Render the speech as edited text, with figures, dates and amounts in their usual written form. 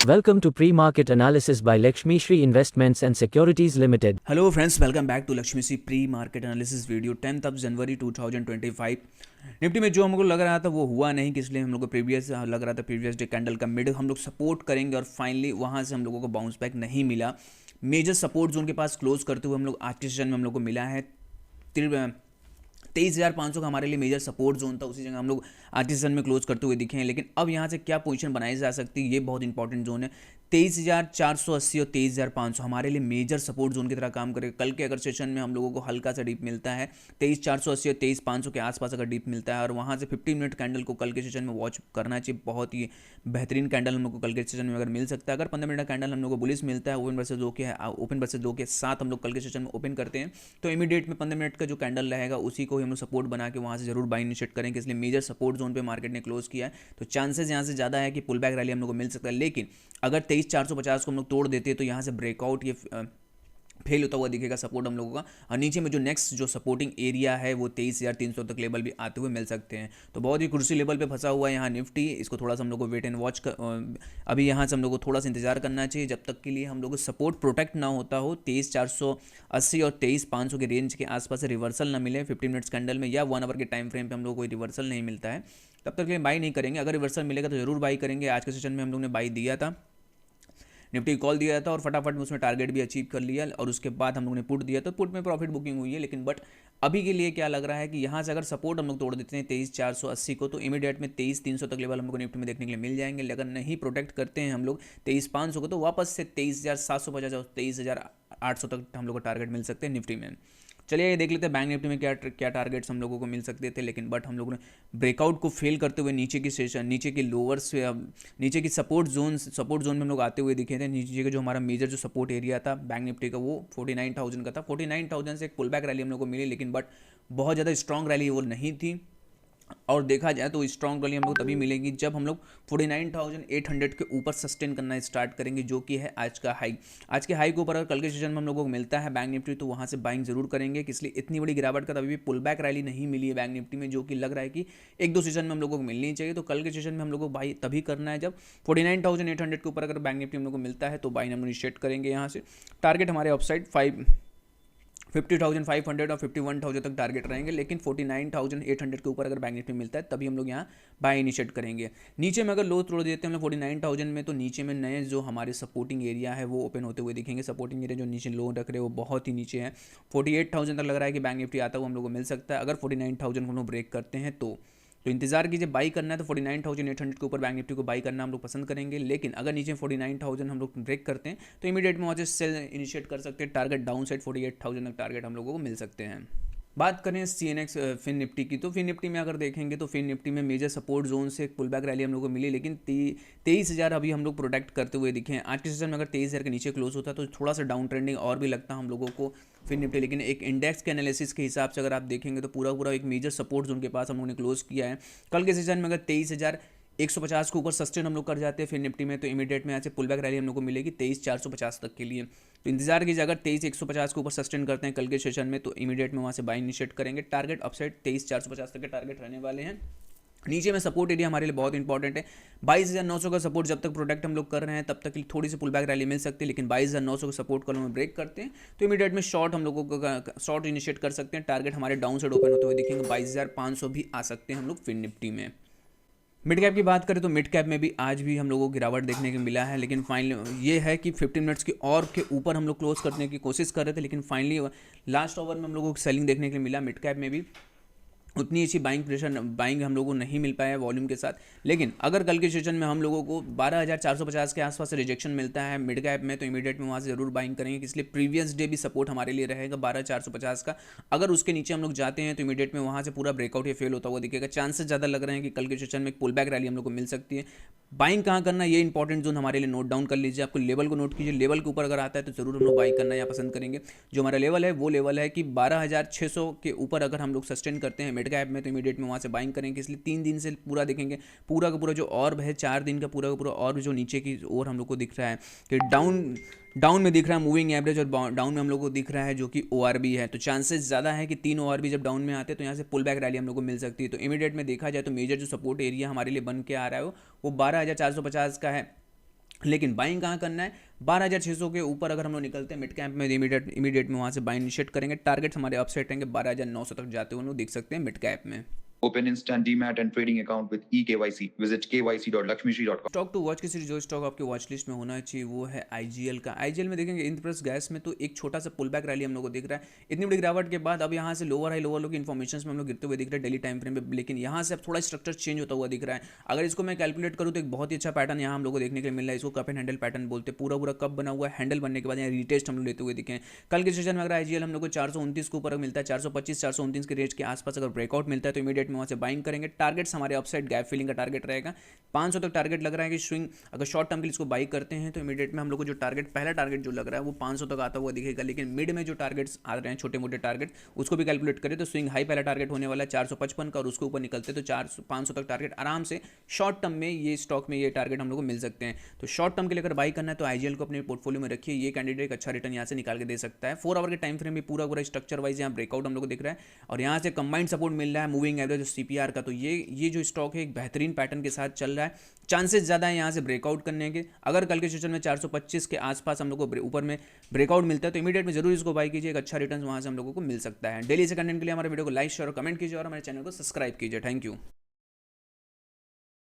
Welcome to Pre-Market Analysis by Lakshmi Shri Investments and Securities Limited. Hello friends, welcome back to Lakshmishri pre market analysis video 10 जनवरी 2025। निफ्टी में जो हमको लग रहा था वो हुआ नहीं, कि इसलिए हम लोग को लग रहा था प्रीवियस डे कैंडल का मिड हम लोग सपोर्ट करेंगे और फाइनली वहाँ से हम लोगों को बाउंस बैक नहीं मिला। मेजर सपोर्ट जोन के पास क्लोज करते हुए हम लोग आज के सेशन में हम लोग को मिला है 23,500 का हमारे लिए मेजर सपोर्ट जोन था। उसी जगह हम लोग आज के सेशन में क्लोज करते हुए दिखे हैं। लेकिन अब यहाँ से क्या पोजीशन बनाई जा सकती है, ये बहुत इंपॉर्टेंट जोन है। 23,480 और 23,500 हमारे लिए मेजर सपोर्ट जोन की तरह काम करेगा। कल के अगर सेशन में हम लोगों को हल्का सा डीप मिलता है 23,480 और 23,500 के आसपास अगर डीप मिलता है और वहाँ से 15 मिनट कैंडल को कल के सेशन में वॉच करना चाहिए। बहुत ही बेहतरीन कैंडल हम लोग को कल के सेशन में अगर मिल सकता है। अगर 15 मिनट का कैंडल हम लोग को बुलिश मिलता है ओपन वर्सेस दो के साथ हम लोग कल के सेशन में ओपन करते हैं, तो इमीडिएट में 15 मिनट का जो कैंडल रहेगा उसी को हम लोग सपोर्ट बना के वहाँ से जरूर बाई इनिशिएट करेंगे। इसलिए मेजर सपोर्ट जोन पे मार्केट ने क्लोज किया है, तो चांसेस यहाँ से ज़्यादा है कि पुल बैक रैली हम लोग को मिल सकता है। लेकिन अगर 23,450 को हम लोग तोड़ देते हैं तो यहाँ से ब्रेकआउट ये फेल होता हुआ दिखेगा सपोर्ट हम लोगों का। और नीचे में जो नेक्स्ट जो सपोर्टिंग एरिया है वो 23,300 तक लेवल भी आते हुए मिल सकते हैं। तो बहुत ही कुर्सी लेवल पे फंसा हुआ है यहाँ निफ्टी। इसको थोड़ा सा हम लोग को वेट एंड वॉच अभी यहाँ से हम लोग को थोड़ा सा इंतजार करना चाहिए जब तक के लिए हम लोग को सपोर्ट प्रोटेक्ट ना होता हो। 23,480 और 23,500 के रेंज के आसपास रिवर्सल ना मिले 15 मिनट्स कैंडल में या 1 आवर के टाइम फ्रेम पे हम लोग को कोई रिवर्सल नहीं मिलता है, तब तक के लिए बाई नहीं करेंगे। अगर रिवर्सल मिलेगा तो जरूर बाई करेंगे। आज के सेशन में हम लोग ने बाई दिया था, निफ्टी कॉल दिया था और फटाफट में उसमें टारगेट भी अचीव कर लिया। और उसके बाद हम लोग ने पुट दिया, तो पुट में प्रॉफिट बुकिंग हुई है। लेकिन बट अभी के लिए क्या लग रहा है कि यहाँ से अगर सपोर्ट हम लोग तोड़ देते हैं 23,480 को, तो इमीडिएट में 23,300 तक लेवल हम लोग को निफ्टी में देखने के लिए मिल जाएंगे। अगर नहीं प्रोटेक्ट करते हैं हम लोग 23,500 को, तो वापस से 23,750 और 23,800 तक हम लोग को टारगेट मिल सकते हैं निफ्टी में। चलिए ये देख लेते हैं बैंक निफ्टी में क्या टारगेट्स हम लोगों को मिल सकते थे। लेकिन बट हम लोगों ने ब्रेकआउट को फेल करते हुए नीचे की लोअर से नीचे की सपोर्ट जोन में हम लोग आते हुए दिखे थे। नीचे का जो हमारा मेजर जो सपोर्ट एरिया था बैंक निफ्टी का वो 49,000 का था। 49,000 से एक पुल बैक रैली हम लोग को मिली, लेकिन बट बहुत ज़्यादा स्ट्रॉन्ग रैली वो नहीं थी। और देखा जाए तो स्ट्रॉन्ग रैली हम लोग तभी मिलेगी जब हम लोग 49,800 के ऊपर सस्टेन करना स्टार्ट करेंगे, जो कि है आज का हाई। आज के हाई के ऊपर अगर कल के सेशन में हम लोगों को मिलता है बैंक निफ्टी, तो वहाँ से बाइंग जरूर करेंगे। इसलिए इतनी बड़ी गिरावट का तभी भी पुल बैक रैली नहीं मिली है बैंक निफ्टी में, जो कि लग रहा है कि एक दो सेशन में हम लोगों को मिलनी चाहिए। तो कल के सेशन में हम लोग को बाई तभी करना है जब 49,800 के ऊपर अगर बैंक निफ्टी हम लोग को मिलता है, तो बाई हम इनिशिएट करेंगे। यहाँ से टारगेट हमारे अपसाइड 50,500 और 51,000 तक टारगेट रहेंगे। लेकिन 49,800 के ऊपर अगर बैंक निफ्टी मिलता है तभी हम लोग यहाँ बाय इनिशिएट करेंगे। नीचे में अगर लो तोड़ देते हैं हम लोग 49,000 में, तो नीचे में नए जो हमारे सपोर्टिंग एरिया है वो ओपन होते हुए दिखेंगे। सपोर्टिंग एरिया जो नीचे लो रख रहे हैं वो बहुत ही नीचे है। 48,000 तक लग रहा है कि बैंक निफ्टी आता हुआ हम लोग को मिल सकता है। अगर 49,000 को हम लोग ब्रेक करते हैं तो इंतजार कीजिए। बाई करना है तो 49,800 के ऊपर बैंक निफ्टी को बाई करना हम लोग पसंद करेंगे। लेकिन अगर नीचे 49,000 हम लोग ब्रेक करते हैं तो इमीडिएट में वहाँ से सेल इनिशिएट कर सकते हैं। टारगेट डाउन साइड 48,000 तक टारगेट हम लोगों को मिल सकते हैं। बात करें CNX फिन निफ्टी की, तो फिन निफ्टी में अगर देखेंगे तो फिन निफ्टी में मेजर सपोर्ट जोन से एक पुल बैक रैली हम लोग को मिली, लेकिन 23,000 अभी हम लोग प्रोटेक्ट करते हुए दिखे हैं। आज के सेशन में अगर 23,000 के नीचे क्लोज होता तो थोड़ा सा डाउन ट्रेंडिंग और भी लगता हम लोगों को फिन निफ्टी। लेकिन एक इंडेक्स के एनालिसिस के हिसाब से अगर आप देखेंगे तो पूरा एक मेजर सपोर्ट जोन के पास हम लोगों ने क्लोज किया है। कल के सेशन में अगर 23,150 के ऊपर सस्टेन हम लोग कर जाते हैं फिर निफ्टी में, तो इमीडिएट में यहाँ से पुल बैक रैली हम लोग को मिलेगी 23,450 तक के लिए। तो इंतजार कीजिए, अगर 23,150 के ऊपर सस्टेन करते हैं कल के सेशन में, तो इमीडिएट में वहाँ से बाई इनिशिएट करेंगे। टारगेट अपसाइड 23,450 तक के टारगेट रहने वाले हैं। नीचे में सपोर्ट एरिया हमारे लिए बहुत इंपॉर्टेंट है। 22,900 का सपोर्ट जब तक प्रोटेक्ट हम लोग कर रहे हैं तब तक थोड़ी सी पुल बैक रैली मिल सकती है। लेकिन 22,900 का सपोर्ट कल में ब्रेक करते हैं तो इमीडिएट में शॉर्ट हम लोगों को शॉर्ट इनिशिएट कर सकते हैं। टारगेट हमारे डाउन साइड ओपन होते हुए दिखेंगे 22,500 भी आ सकते हैं हम लोग फिन निफ्टी में। मिड कैप की बात करें तो मिड कैप में भी आज भी हम लोगों को गिरावट देखने को मिला है। लेकिन फाइनली ये है कि 15 मिनट्स की और के ऊपर हम लोग क्लोज करने की कोशिश कर रहे थे, लेकिन फाइनली लास्ट ओवर में हम लोगों को सेलिंग देखने के लिए मिला। मिड कैप में भी उतनी अच्छी बाइंग हम लोगों को नहीं मिल पाया वॉल्यूम के साथ। लेकिन अगर कल के सेशन में हम लोगों को 12,450 के आसपास रिजेक्शन मिलता है मिड कैप में, तो इमीडिएट में वहाँ से जरूर बाइंग करेंगे। इसलिए प्रीवियस डे भी सपोर्ट हमारे लिए रहेगा 12,450 का। अगर उसके नीचे हम लोग जाते हैं तो इमीडिएट में वहाँ से पूरा ब्रेकआउट या फेल होता हुआ दिखेगा। चांसेस ज़्यादा लग रहे हैं कि कल के सेशन में एक पुल बैक रैली हम लोग को मिल सकती है। बाइंग कहाँ करना ये इंपॉर्टेंट जोन हमारे लिए नोट डाउन कर लीजिए। आपको लेवल को नोट कीजिए, लेवल के ऊपर अगर आता है तो जरूर हम लोग बाई करना या पसंद करेंगे। जो हमारा लेवल है वो लेवल है कि 12,600 के ऊपर अगर हम लोग सस्टेन करते हैं मिड कैप में, तो इमीडिएट में वहाँ से बाइंग करेंगे। इसलिए 3 दिन से पूरा देखेंगे, पूरा का पूरा जो ऑर्ब है 4 दिन का पूरा और जो नीचे की ओर हम लोग को दिख रहा है कि डाउन में दिख रहा है मूविंग एवरेज, और डाउन में हम लोग को दिख रहा है जो कि ORB है। तो चांसेस ज़्यादा है कि 3 ORB जब डाउन में आते हैं तो यहाँ से पुल बैक रैली हम लोग को मिल सकती है। तो इमीडिएट में देखा जाए तो मेजर जो सपोर्ट एरिया हमारे लिए बन के आ रहा है वो 12,450 का है। लेकिन बाइंग कहाँ करना है, 12,600 के ऊपर अगर हम लोग निकलते हैं मिड कैंप में, इमीडिएट में वहाँ से बाइंग इनिशिएट करेंगे। टारगेट्स हमारे अपसेट रहेंगे 12,900 तक जाते हुए हम लोग देख सकते हैं मिड कैप में। Open instant DMAT and trading account with eKYC. Visit kyc.lakshmishri.com. Stock to watch की सीरीज, जो स्टॉक आपके वॉच लिस्ट में होना चाहिए वो है आईजीएल का। आईजीएल में देखेंगे इंद्रप्रस्थ गैस में तो एक छोटा सा पुल बैक रैली हम लोग को दिख रहा है। इतनी बड़ी गिरावट के बाद अब यहाँ से लोअर हाई लोअर लो की इन्फॉर्मेशन में हम लोग गिरते हुए दिख रहे हैं डेली टाइम फ्रेम में, लेकिन यहाँ से अब थोड़ा स्ट्रक्चर चेंज होता हुआ दिख रहा है। अगर इसको मैं कैलकुलेट करूँ तो एक बहुत ही अच्छा पैटर्न यहाँ हम लोग को देखने के लिए मिल रहा है। इसको कप एंड हैंडल पैटर्न बोलते हैं। पूरा कप बना हुआ है, हैंडल बनने के बाद यहाँ रिटेस्ट हम लोग लेते हुए दिखे हैं। कल के सेशन में अगर आईजीएल हम लोग को 429 के ऊपर मिलता है, 425 429 के रेंज के आसपास अगर ब्रेकआउट मिलता है तो इमीडिएट में वहाँ से बाइंग करेंगे। टारगेट्स हमारे अपसाइड गैप फिलिंग का टारगेट रहेगा 500 तक टारगेट लग रहा है कि स्विंग अगर शॉर्ट टर्म के लिए इसको बाई करते हैं तो इमीडिएट में हम लोग को जो टारगेट पहला टारगेट जो लग रहा है वो 500 तक आता हुआ दिखेगा। लेकिन मिड में जो टारगेट्स आ रहे हैं छोटे मोटे टारगेट उसको भी कैलकुलेट करें तो स्विंग हाई पहला टारगेट होने वाला है 455 का, और उसके ऊपर निकलते तो 500 तक टारगेट आराम से शॉर्ट टर्म में ये स्टॉक में ये टारगेट हम लोग को मिल सकते हैं। तो शॉर्ट टर्म के लिए अगर बाई करना है तो आईजीएल को अपने पोर्टफोलियो में रखिए। ये कैंडिडेट एक अच्छा रिटर्न यहाँ से निकाल के दे सकता है। 4 आवर के टाइम फ्रेम में पूरा स्ट्रक्चर वाइज यहाँ ब्रेकआउट हम लोग को दिख रहा है और यहाँ से कंबाइंड सपोर्ट मिल रहा है मूविंग एवरेज सीपीआर का। तो ये जो स्टॉक है एक बेहतरीन पैटर्न के साथ चल रहा है। चांसेस ज़्यादा है यहाँ से ब्रेकआउट करने के। अगर कल के सेशन में 425 के आसपास हम लोग को ऊपर में ब्रेकआउट मिलता है तो इमीडिएट में जरूर इसको बाई कीजिए। एक अच्छा रिटर्न वहाँ से हम लोगों को मिल सकता है। डेली से कंटेंट के लिए हमारे वीडियो को लाइक शेयर और कमेंट कीजिए और हमारे चैनल को सब्सक्राइब कीजिए। Thank you.